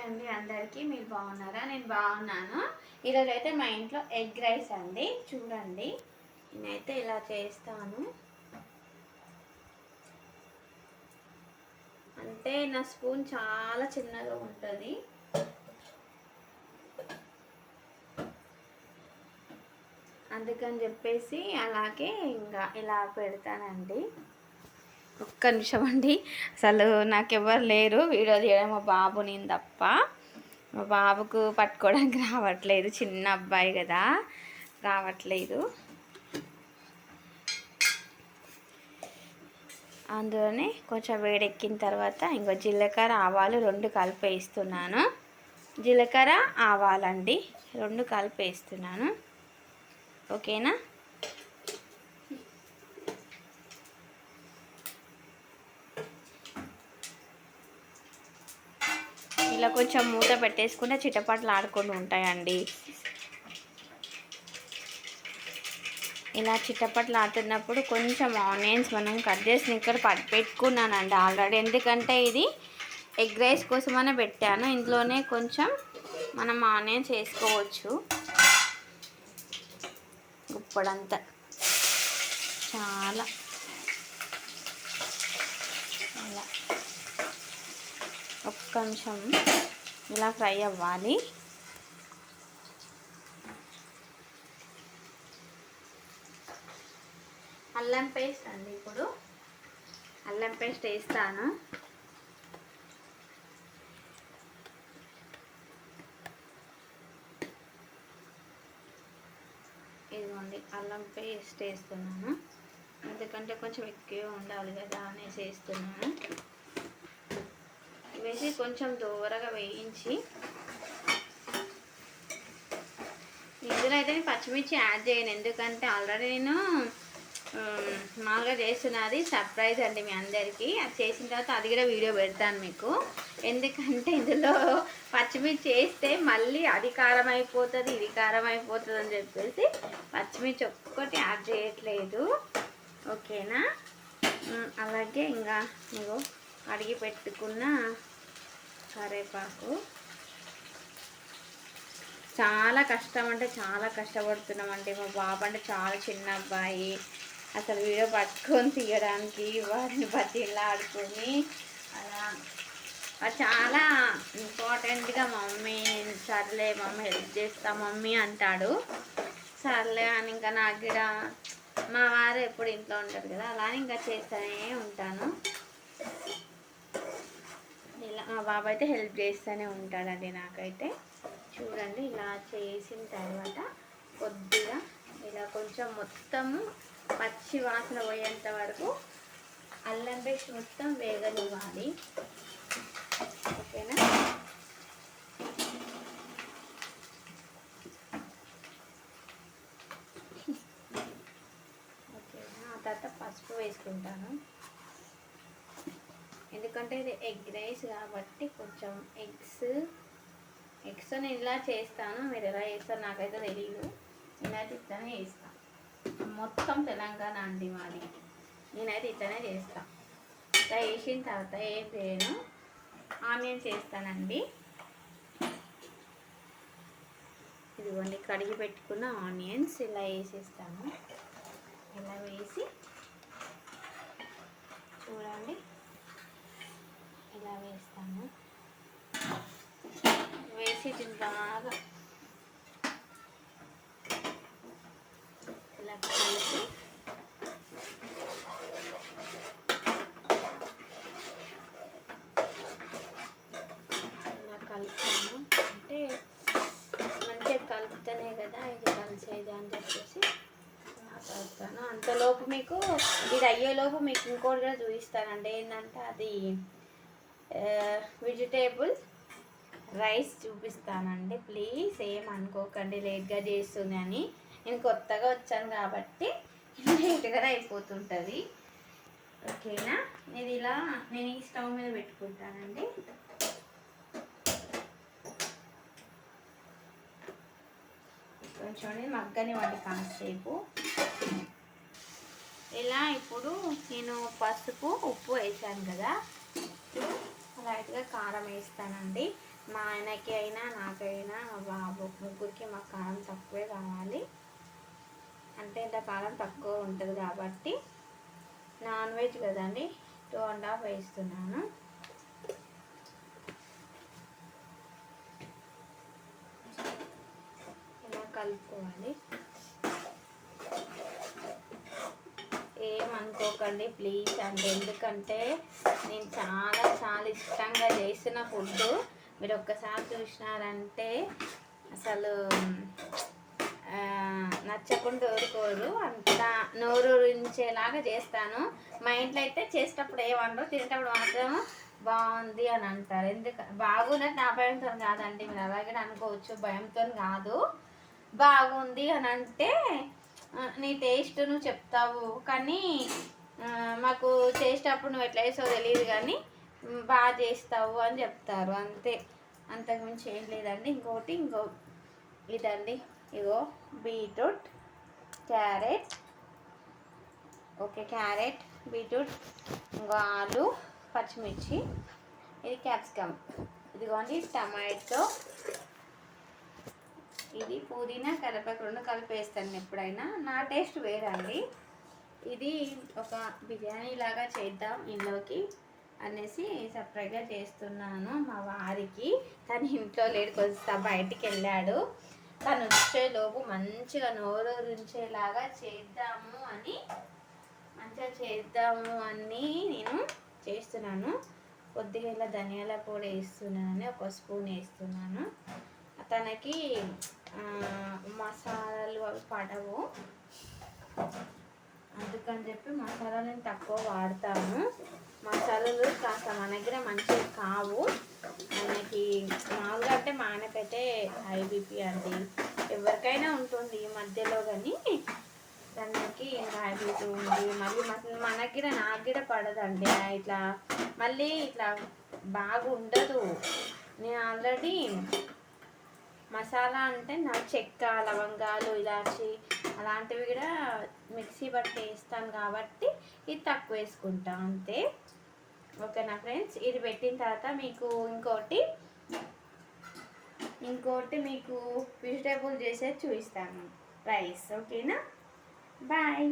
అండి అందరికీ. మీరు బాగున్నారా? నేను బాగున్నాను. ఈరోజు అయితే మా ఇంట్లో ఎగ్ రైస్ అండి. చూడండి, నేనైతే ఇలా చేస్తాను. అంటే నా స్పూన్ చాలా చిన్నగా ఉంటుంది, అందుకని చెప్పేసి అలాగే ఇంకా ఇలా పెడతానండి. ఒక్క నిమిషం అండి, అసలు నాకెవ్వరు లేరు వీడియో తీయడం, మా బాబు నేను తప్ప. మా బాబుకు పట్టుకోవడానికి రావట్లేదు, చిన్న అబ్బాయి కదా, రావట్లేదు. అందులోనే కొంచెం వేడెక్కిన తర్వాత ఇంకో జీలకర్ర ఆవాలు రెండు కలిపి వేస్తున్నాను. జీలకర్ర ఆవాలండి రెండు కలిపి వేస్తున్నాను. ఓకేనా? ఇలా కొంచెం మూత పెట్టేసుకుంటే చిటపట్లు ఆడుకుంటూ ఉంటాయండి. ఇలా చిటపట్లు ఆడుతున్నప్పుడు కొంచెం ఆనియన్స్ మనం కట్ చేసి ఇక్కడ పెట్టుకున్నానండి ఆల్రెడీ. ఎందుకంటే ఇది ఎగ్ రైస్ కోసమనే పెట్టాను. ఇందులోనే కొంచెం మనం ఆనియన్స్ వేసుకోవచ్చు, గుప్పడంతా. చాలా అలా ఒక్క నిమిషం ఇలా ఫ్రై అవ్వాలి. అల్లం పేస్ట్ అండి, ఇప్పుడు అల్లం పేస్ట్ వేస్తాను. ఇదిగోండి, అల్లం పేస్ట్ వేస్తున్నాను. ఎందుకంటే కొంచెం ఎక్కువ ఉండాలి కదా అనేసి వేస్తున్నాను. వేసి కొంచెం దూరగా వేయించి, ఇందులో అయితే నేను పచ్చిమిర్చి యాడ్ చేయను. ఎందుకంటే ఆల్రెడీ నేను మామూలుగా చేస్తున్నది సర్ప్రైజ్ అండి మీ అందరికీ. అది చేసిన తర్వాత అది కూడా వీడియో పెడతాను మీకు. ఎందుకంటే ఇందులో పచ్చిమిర్చి వేస్తే మళ్ళీ అది కారం అయిపోతుంది, ఇది కారం అయిపోతుంది అని చెప్పేసి పచ్చిమిర్చి ఒక్కటి యాడ్ చేయట్లేదు. ఓకేనా? అలాగే ఇంకా ఇగో అడిగి పెట్టుకున్న కరివేపాకు. చాలా కష్టం అంటే చాలా కష్టపడుతున్నామండి. మా బాబు అంటే చాలా చిన్న అబ్బాయి, అసలు వీడియో పట్టుకొని తీయడానికి వారిని బతిలా ఆడుకొని అలా చాలా ఇంపార్టెంట్గా మమ్మీ సర్లే మమ్మీ హెల్ప్ చేస్తా మమ్మీ అంటాడు. సర్లే అని ఇంకా నాకు కూడా మా వారు ఎప్పుడు ఇంట్లో ఉంటారు కదా, అలా ఇంకా చేస్తూనే ఉంటాను. ఇలా మా బాబు అయితే హెల్ప్ చేస్తూనే ఉంటాడండి నాకైతే. చూడండి, ఇలా చేసిన తర్వాత కొద్దిగా ఇలా కొంచెం మొత్తము పచ్చి వాసన పోయేంత వరకు అల్లం పేస్ట్ మొత్తం వేగనివ్వాలి. ఓకేనా? ఓకేనా? ఆ తర్వాత పసుపు వేసుకుంటాను. ఎందుకంటే ఇది ఎగ్ రైస్ కాబట్టి కొంచెం ఎగ్స్ నేను ఇలా చేస్తాను. మీరు ఎలా చేస్తారో నాకైతే తెలియదు. నేనైతే ఇట్లనే చేస్తాను. మొత్తం తెలంగాణ అండి మాది. నేనైతే ఇట్లనే చేస్తాను. ఇట్లా వేసిన తర్వాత ఏం చేయను, ఆనియన్స్ వేస్తానండి. ఇదిగోండి, కడిగి పెట్టుకున్న ఆనియన్స్ ఇలా వేసేస్తాను. ఇలా వేసి చూడండి, ఇలా వేస్తాను. వేసి బాగా ఇలా కలిపి ఇలా కలుపుతాను. అంటే మంచిగా కలుపుతానే కదా ఇది కలిసేది అని చెప్పేసి కలుపుతాను. అంతలోపు మీకు ఇది అయ్యేలోపు మీకు ఇంకోటి కూడా చూపిస్తానండి. ఏంటంటే అది వెజిటేబుల్ రైస్ చూపిస్తానండి. ప్లీజ్ ఏం అనుకోకండి లేట్గా చేస్తుంది అని. నేను కొత్తగా వచ్చాను కాబట్టి లేట్గా అయిపోతుంటుంది. ఓకేనా? ఇది ఇలా నేను ఈ స్టవ్ మీద పెట్టుకుంటానండి. కొంచెం మగ్గనివ్వండి కాసేపు. ఇలా ఇప్పుడు నేను పసుపు ఉప్పు వేసాను కదా, లైట్గా కారం వేస్తానండి. మా ఆయనకి అయినా నాకైనా మా బాబు ముగ్గురికి మా కారం తక్కువే కావాలి. అంటే ఇంత కారం తక్కువ ఉంటుంది కాబట్టి నాన్ వెజ్ కదండి 2.5 వేస్తున్నాను. ఇలా కలుపుకోవాలి. ఏమనుకోకండి ప్లీజ్ అంటే, ఎందుకంటే నేను చాలా చాలా ఇష్టంగా చేసిన ఫుడ్ మీరు ఒక్కసారి చూసినారంటే అసలు నచ్చకుండా ఊరుకోరు. అంత నోరూరించేలాగా చేస్తాను. మా ఇంట్లో అయితే చేసేటప్పుడు ఏమనరు, తినేటప్పుడు మాత్రం బాగుంది అని అంటారు. బాగున్నట్టు నా భయంతో కాదండి, మీరు అలాగే అనుకోవచ్చు, భయంతో కాదు. బాగుంది అని అంటే నీ టేస్ట్ నువ్వు చెప్తావు, కానీ మాకు చేసేటప్పుడు నువ్వు ఎట్లా చేస్తావో తెలియదు, కానీ బాగా చేస్తావు అని చెప్తారు అంతే. అంతకుమించి ఏం లేదండి. ఇంకో ఇదండి, ఇగో beetroot, carrot, okay carrot, beetroot, ఇంకో ఆలు, పచ్చిమిర్చి, ఇది క్యాప్సికమ్, ఇదిగోండి టమాటో, ఇది పుదీనా, కరివేపాకు రెండు కలిపేస్తాను ఎప్పుడైనా. నా టేస్ట్ వేరండి. ఇది ఒక బిర్యానీ లాగా చేద్దాం ఇంట్లోకి అనేసి సపరేట్గా చేస్తున్నాను మా వారికి. తను ఇంట్లో లేడు, కొంచెం బయటికి వెళ్ళాడు. తను వచ్చేలోపు మంచిగా నోరూరించేలాగా చేద్దాము అని నేను చేస్తున్నాను. కొద్దిగా ఇలా ధనియాల పొడి వేస్తున్నాను, ఒక స్పూన్ వేస్తున్నాను. తనకి మసాలాలు అవి పడవు, అందుకని చెప్పి మసాలాలు నేను తక్కువ వాడతాను. మసాలాలు కాస్త మన దగ్గర మంచిగా కావు. మనకి మామూలుగా అంటే మా ఆయనకైతే హై బీపీ అండి, ఎవరికైనా ఉంటుంది ఈ మధ్యలో, కానీ దానికి ఇంకా హై బీపీ ఉంది. మళ్ళీ మనకి నాకు కూడా పడదండి ఇట్లా, మళ్ళీ ఇట్లా బాగా ఉండదు. నేను ఆల్రెడీ మసాలా అంటే నా చెక్క, లవంగాలు, ఇలాచి అలాంటివి కూడా మిక్సీ బట్టి వేస్తాను కాబట్టి ఇది తక్కువ వేసుకుంటాను అంతే. ఓకేనా ఫ్రెండ్స్, ఇది పెట్టిన తర్వాత మీకు ఇంకోటి మీకు వెజిటేబుల్ చేసేది చూపిస్తాను, రైస్. ఓకేనా, బాయ్.